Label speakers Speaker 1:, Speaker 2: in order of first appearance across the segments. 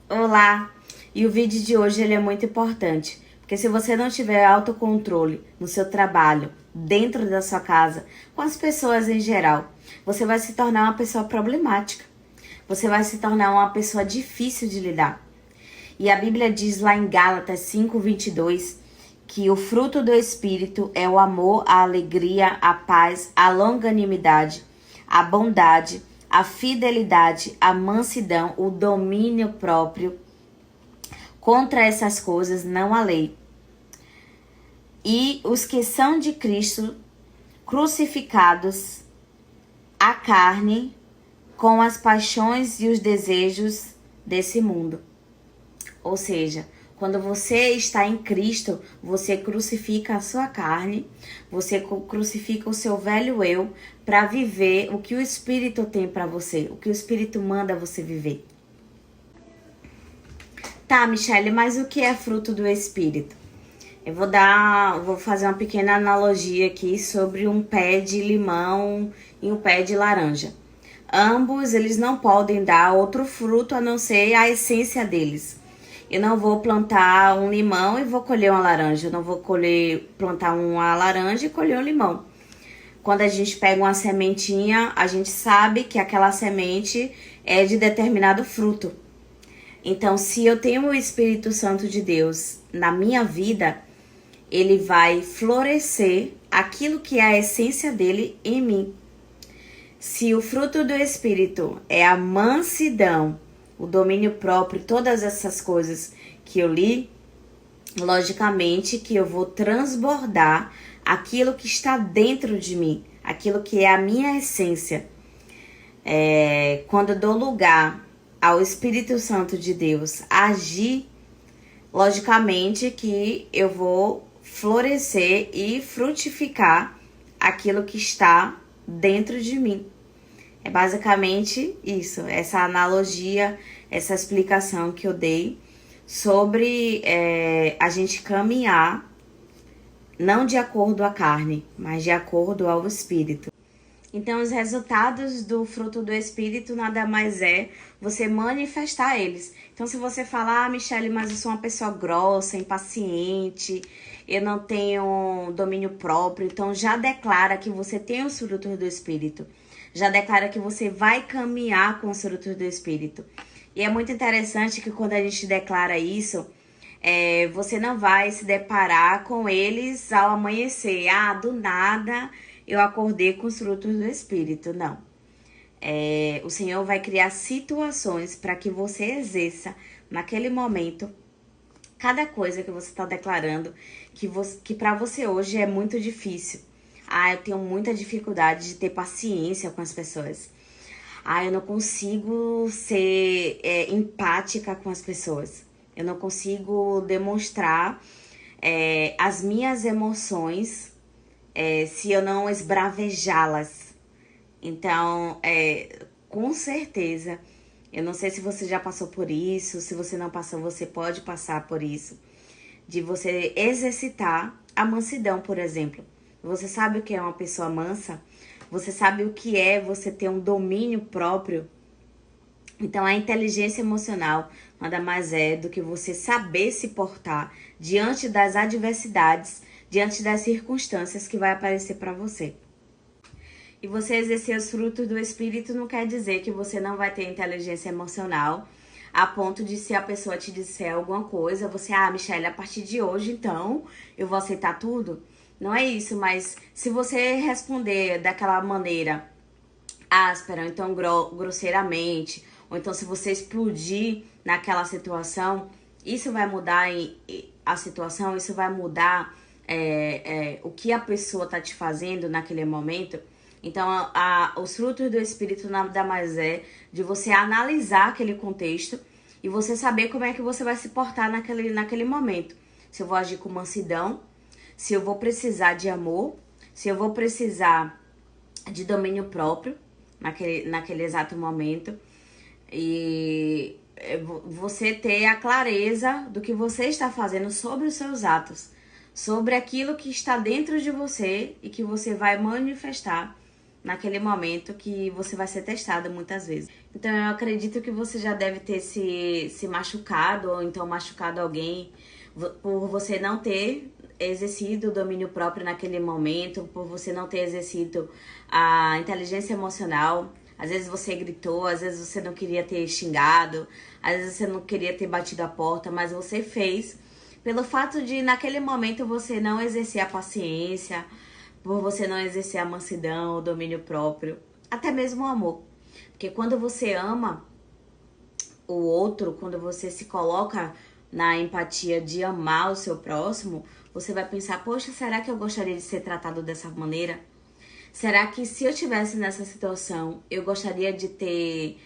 Speaker 1: Olá! E o vídeo de hoje ele é muito importante, porque se você não tiver autocontrole no seu trabalho, dentro da sua casa, com as pessoas em geral, você vai se tornar uma pessoa problemática. Você vai se tornar uma pessoa difícil de lidar. E a Bíblia diz lá em Gálatas 5:22 que o fruto do Espírito é o amor, a alegria, a paz, a longanimidade, a bondade, a fidelidade, a mansidão, o domínio próprio. Contra essas coisas não há lei. E os que são de Cristo, crucificados à carne com as paixões e os desejos desse mundo. Ou seja, quando você está em Cristo, você crucifica a sua carne, você crucifica o seu velho eu para viver o que o Espírito tem para você, o que o Espírito manda você viver. Tá, Michele, mas o que é fruto do Espírito? Eu vou fazer uma pequena analogia aqui sobre um pé de limão e um pé de laranja. Ambos, eles não podem dar outro fruto a não ser a essência deles. Eu não vou plantar um limão e vou colher uma laranja. Eu não vou plantar uma laranja e colher um limão. Quando a gente pega uma sementinha, a gente sabe que aquela semente é de determinado fruto. Então, se eu tenho o Espírito Santo de Deus na minha vida, ele vai florescer aquilo que é a essência dele em mim. Se o fruto do Espírito é a mansidão, o domínio próprio, todas essas coisas que eu li, logicamente que eu vou transbordar aquilo que está dentro de mim, aquilo que é a minha essência. Quando eu dou lugar ao Espírito Santo de Deus agir, logicamente que eu vou florescer e frutificar aquilo que está dentro de mim. É basicamente isso, essa analogia, essa explicação que eu dei sobre a gente caminhar não de acordo à carne, mas de acordo ao Espírito. Então, os resultados do fruto do Espírito nada mais é você manifestar eles. Então, se você falar, Michele, mas eu sou uma pessoa grossa, impaciente, eu não tenho domínio próprio, então já declara que você tem os frutos do Espírito. Já declara que você vai caminhar com os frutos do Espírito. E é muito interessante que quando a gente declara isso, você não vai se deparar com eles ao amanhecer. Do nada eu acordei com os frutos do Espírito. Não. O Senhor vai criar situações para que você exerça naquele momento cada coisa que você está declarando que para você hoje é muito difícil. Eu tenho muita dificuldade de ter paciência com as pessoas. Eu não consigo ser empática com as pessoas. Eu não consigo demonstrar as minhas emoções se eu não esbravejá-las. Então, com certeza, eu não sei se você já passou por isso, se você não passou, você pode passar por isso, de você exercitar a mansidão, por exemplo. Você sabe o que é uma pessoa mansa? Você sabe o que é você ter um domínio próprio? Então, a inteligência emocional nada mais é do que você saber se portar diante das adversidades, diante das circunstâncias que vai aparecer para você. E você exercer os frutos do Espírito não quer dizer que você não vai ter inteligência emocional a ponto de, se a pessoa te disser alguma coisa, você, Michele, a partir de hoje, então, eu vou aceitar tudo. Não é isso, mas se você responder daquela maneira áspera, ou então grosseiramente, ou então se você explodir naquela situação, isso vai mudar a situação, isso vai mudar o que a pessoa tá te fazendo naquele momento. Então, os frutos do Espírito nada mais é de você analisar aquele contexto e você saber como é que você vai se portar naquele momento. Se eu vou agir com mansidão, se eu vou precisar de amor, se eu vou precisar de domínio próprio naquele exato momento. E você ter a clareza do que você está fazendo sobre os seus atos, sobre aquilo que está dentro de você e que você vai manifestar naquele momento que você vai ser testado muitas vezes. Então eu acredito que você já deve ter se machucado, ou então machucado alguém, por você não ter exercido o domínio próprio naquele momento, por você não ter exercido a inteligência emocional. Às vezes você gritou, às vezes você não queria ter xingado, às vezes você não queria ter batido a porta, mas você fez pelo fato de naquele momento você não exercer a paciência, por você não exercer a mansidão, o domínio próprio, até mesmo o amor. Porque quando você ama o outro, quando você se coloca na empatia de amar o seu próximo, você vai pensar, poxa, será que eu gostaria de ser tratado dessa maneira? Será que se eu estivesse nessa situação, eu gostaria de ter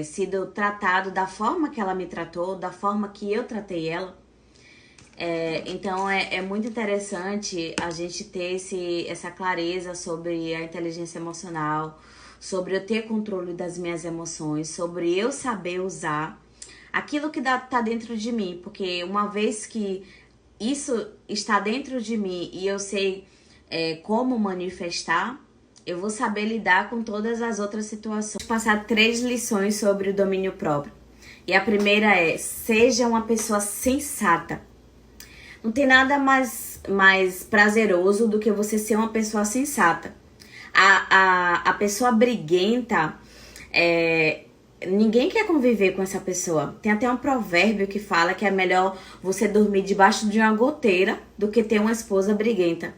Speaker 1: sido tratado da forma que ela me tratou, da forma que eu tratei ela? Então é muito interessante a gente ter essa clareza sobre a inteligência emocional, sobre eu ter controle das minhas emoções, sobre eu saber usar aquilo que tá dentro de mim, porque uma vez que isso está dentro de mim e eu sei como manifestar, eu vou saber lidar com todas as outras situações. Vou passar 3 lições sobre o domínio próprio. E a primeira é: seja uma pessoa sensata. Não tem nada mais prazeroso do que você ser uma pessoa sensata. A pessoa briguenta, ninguém quer conviver com essa pessoa. Tem até um provérbio que fala que é melhor você dormir debaixo de uma goteira do que ter uma esposa briguenta.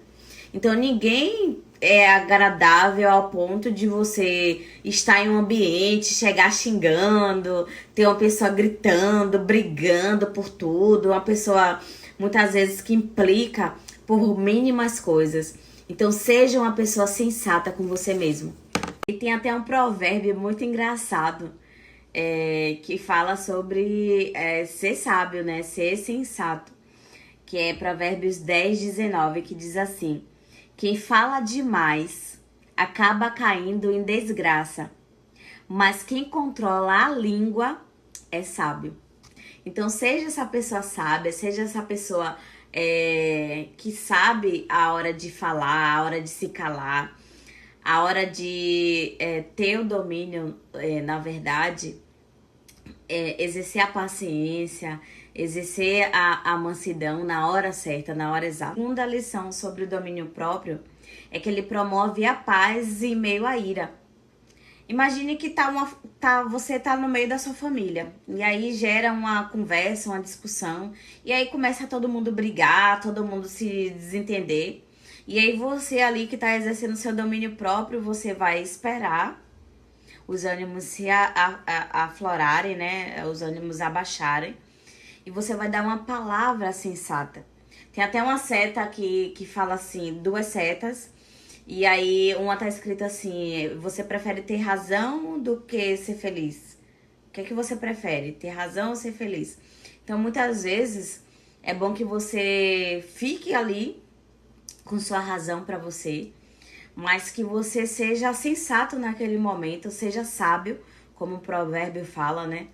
Speaker 1: Então ninguém é agradável ao ponto de você estar em um ambiente, chegar xingando, ter uma pessoa gritando, brigando por tudo, uma pessoa muitas vezes que implica por mínimas coisas. Então seja uma pessoa sensata com você mesmo. E tem até um provérbio muito engraçado que fala sobre ser sábio, né? Ser sensato. Que é Provérbios 10:19, que diz assim: quem fala demais acaba caindo em desgraça, mas quem controla a língua é sábio. Então seja essa pessoa sábia, seja essa pessoa que sabe a hora de falar, a hora de se calar, a hora de ter o domínio, na verdade, exercer a paciência, exercer a mansidão na hora certa, na hora exata. A segunda lição sobre o domínio próprio é que ele promove a paz em meio à ira. Imagine que você tá no meio da sua família, e aí gera uma conversa, uma discussão, e aí começa todo mundo brigar, todo mundo se desentender. E aí você ali que tá exercendo seu domínio próprio, você vai esperar os ânimos se aflorarem, né? Os ânimos abaixarem. E você vai dar uma palavra sensata. Tem até uma seta que fala assim, 2 setas. E aí uma tá escrita assim: você prefere ter razão do que ser feliz? O que é que você prefere? Ter razão ou ser feliz? Então muitas vezes é bom que você fique ali com sua razão para você, mas que você seja sensato naquele momento, seja sábio, como o provérbio fala, né?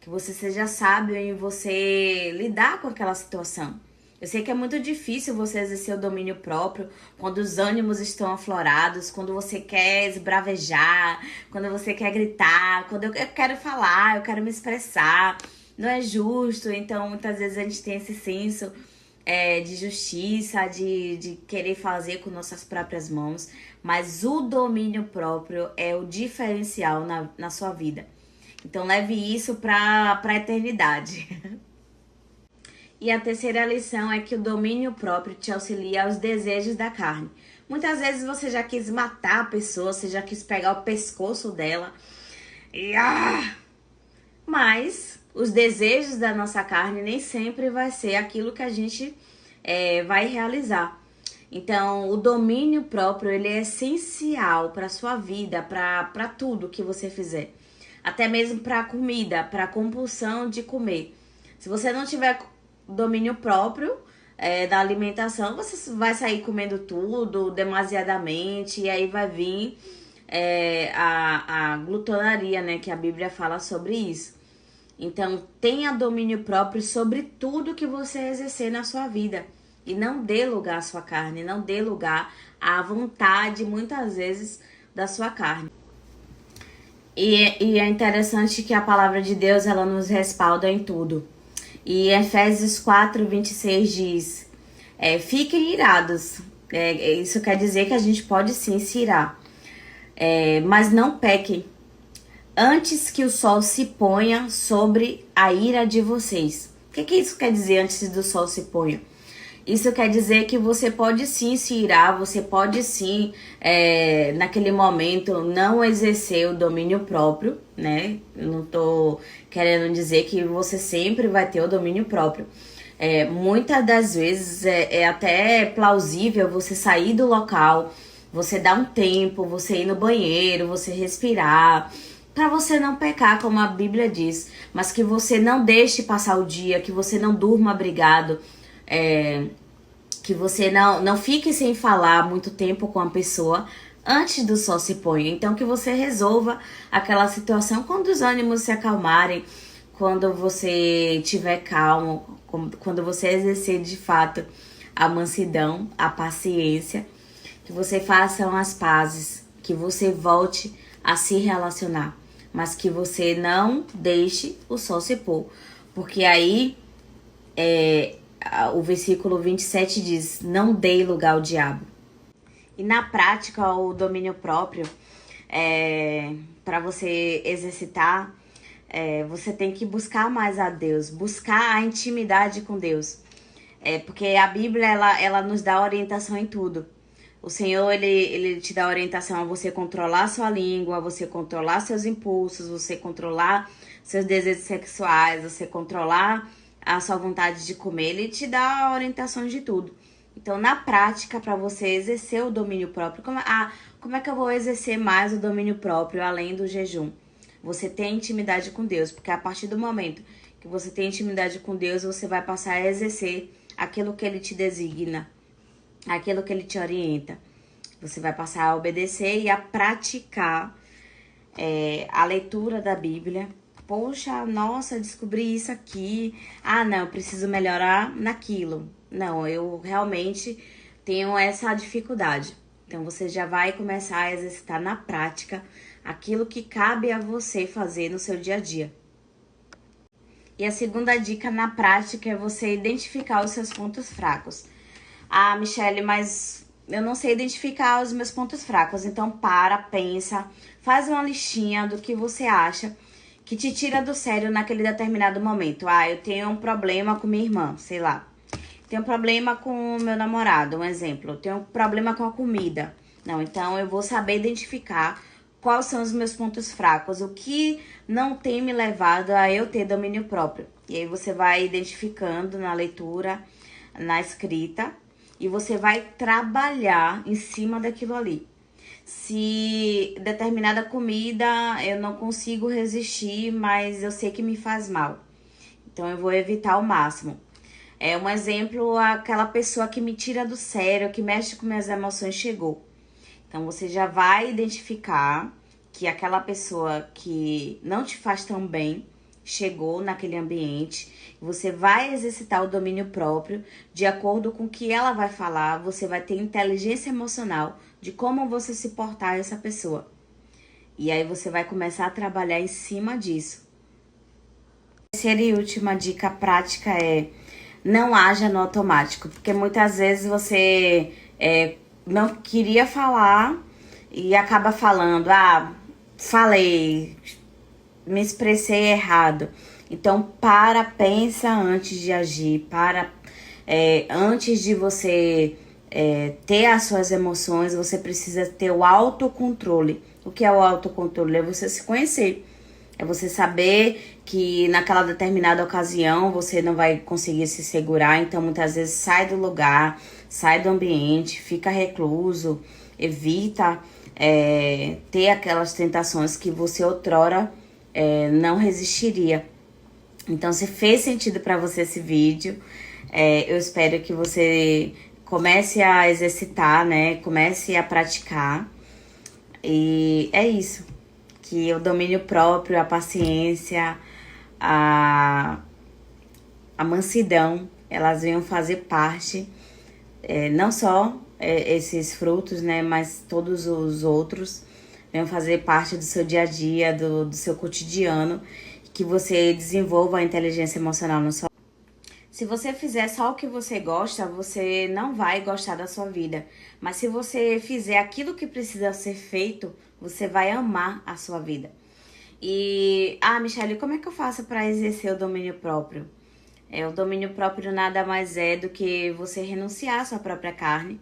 Speaker 1: Que você seja sábio em você lidar com aquela situação. Eu sei que é muito difícil você exercer o domínio próprio quando os ânimos estão aflorados, quando você quer esbravejar, quando você quer gritar, quando eu quero falar, eu quero me expressar. Não é justo, então muitas vezes a gente tem esse senso de justiça, de querer fazer com nossas próprias mãos, mas o domínio próprio é o diferencial na sua vida. Então leve isso para a eternidade. E a terceira lição é que o domínio próprio te auxilia aos desejos da carne. Muitas vezes você já quis matar a pessoa, você já quis pegar o pescoço dela. Mas os desejos da nossa carne nem sempre vai ser aquilo que a gente vai realizar. Então, o domínio próprio, ele é essencial para a sua vida, para tudo que você fizer. Até mesmo para a comida, para a compulsão de comer. Se você não tiver domínio próprio da alimentação, você vai sair comendo tudo demasiadamente, e aí vai vir a glutonaria, né? Que a Bíblia fala sobre isso. Então, tenha domínio próprio sobre tudo que você exercer na sua vida. E não dê lugar à sua carne, não dê lugar à vontade, muitas vezes, da sua carne. E é interessante que a palavra de Deus, ela nos respalda em tudo. E Efésios 4:26 diz, fiquem irados. Isso quer dizer que a gente pode sim se irar. Mas não pequem, antes que o sol se ponha sobre a ira de vocês. O que isso quer dizer, antes do sol se ponha? Isso quer dizer que você pode sim se irar, você pode sim, naquele momento, não exercer o domínio próprio, né? Eu não tô querendo dizer que você sempre vai ter o domínio próprio. Muitas das vezes é até plausível você sair do local, você dar um tempo, você ir no banheiro, você respirar, para você não pecar, como a Bíblia diz, mas que você não deixe passar o dia, que você não durma abrigado, que você não fique sem falar muito tempo com a pessoa antes do sol se pôr. Então que você resolva aquela situação quando os ânimos se acalmarem, quando você estiver calmo, quando você exercer de fato a mansidão, a paciência, que você faça as pazes, que você volte a se relacionar, mas que você não deixe o sol se pôr, porque aí o versículo 27 diz, não dê lugar ao diabo. E na prática, o domínio próprio, para você exercitar, você tem que buscar mais a Deus, buscar a intimidade com Deus. Porque a Bíblia, ela nos dá orientação em tudo. O Senhor, ele te dá orientação a você controlar sua língua, a você controlar seus impulsos, você controlar seus desejos sexuais, você controlar a sua vontade de comer. Ele te dá orientações de tudo. Então, na prática, para você exercer o domínio próprio, como é que eu vou exercer mais o domínio próprio além do jejum? Você tem intimidade com Deus, porque a partir do momento que você tem intimidade com Deus, você vai passar a exercer aquilo que Ele te designa, aquilo que Ele te orienta. Você vai passar a obedecer e a praticar a leitura da Bíblia. Poxa, nossa, descobri isso aqui. Não, eu preciso melhorar naquilo. Não, eu realmente tenho essa dificuldade. Então, você já vai começar a exercitar na prática aquilo que cabe a você fazer no seu dia a dia. E a segunda dica na prática é você identificar os seus pontos fracos. Michele, mas eu não sei identificar os meus pontos fracos. Então, pensa, faz uma listinha do que você acha que te tira do sério naquele determinado momento. Eu tenho um problema com minha irmã, sei lá. Tenho um problema com o meu namorado, um exemplo. Tenho um problema com a comida. Não, então eu vou saber identificar quais são os meus pontos fracos, o que não tem me levado a eu ter domínio próprio. E aí você vai identificando na leitura, na escrita, e você vai trabalhar em cima daquilo ali. Se determinada comida eu não consigo resistir, mas eu sei que me faz mal, então eu vou evitar ao máximo. Um exemplo, aquela pessoa que me tira do sério, que mexe com minhas emoções, chegou. Então você já vai identificar que aquela pessoa que não te faz tão bem chegou naquele ambiente. Você vai exercitar o domínio próprio de acordo com o que ela vai falar. Você vai ter inteligência emocional de como você se portar a essa pessoa. E aí você vai começar a trabalhar em cima disso. A terceira e última dica prática é não haja no automático. Porque muitas vezes você não queria falar e acaba falando. Falei, me expressei errado. Então, pensa antes de agir. Antes de você ter as suas emoções, você precisa ter o autocontrole. O que é o autocontrole? É você se conhecer. É você saber que naquela determinada ocasião você não vai conseguir se segurar. Então, muitas vezes, sai do lugar, sai do ambiente, fica recluso, evita ter aquelas tentações que você outrora não resistiria. Então, se fez sentido para você esse vídeo, eu espero que você comece a exercitar, né? Comece a praticar. E é isso. Que o domínio próprio, a paciência, a mansidão, elas venham fazer parte, não só esses frutos, né? Mas todos os outros. venham fazer parte do seu dia a dia, do seu cotidiano, que você desenvolva a inteligência emocional na sua. Se você fizer só o que você gosta, você não vai gostar da sua vida. Mas se você fizer aquilo que precisa ser feito, você vai amar a sua vida. E, Michelle, como é que eu faço para exercer o domínio próprio? O domínio próprio nada mais é do que você renunciar à sua própria carne.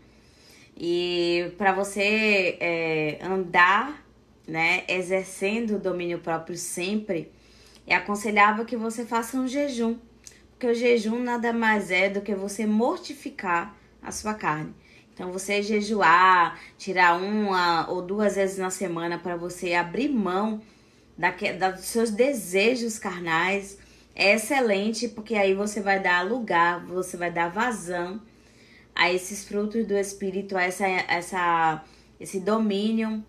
Speaker 1: E para você andar, né, exercendo o domínio próprio sempre, é aconselhável que você faça um jejum. Porque o jejum nada mais é do que você mortificar a sua carne. Então, você jejuar, tirar 1 ou 2 vezes na semana para você abrir mão dos seus desejos carnais, é excelente, porque aí você vai dar lugar, você vai dar vazão a esses frutos do Espírito, a esse domínio,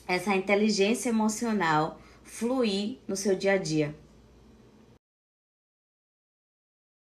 Speaker 1: essa inteligência emocional fluir no seu dia a dia.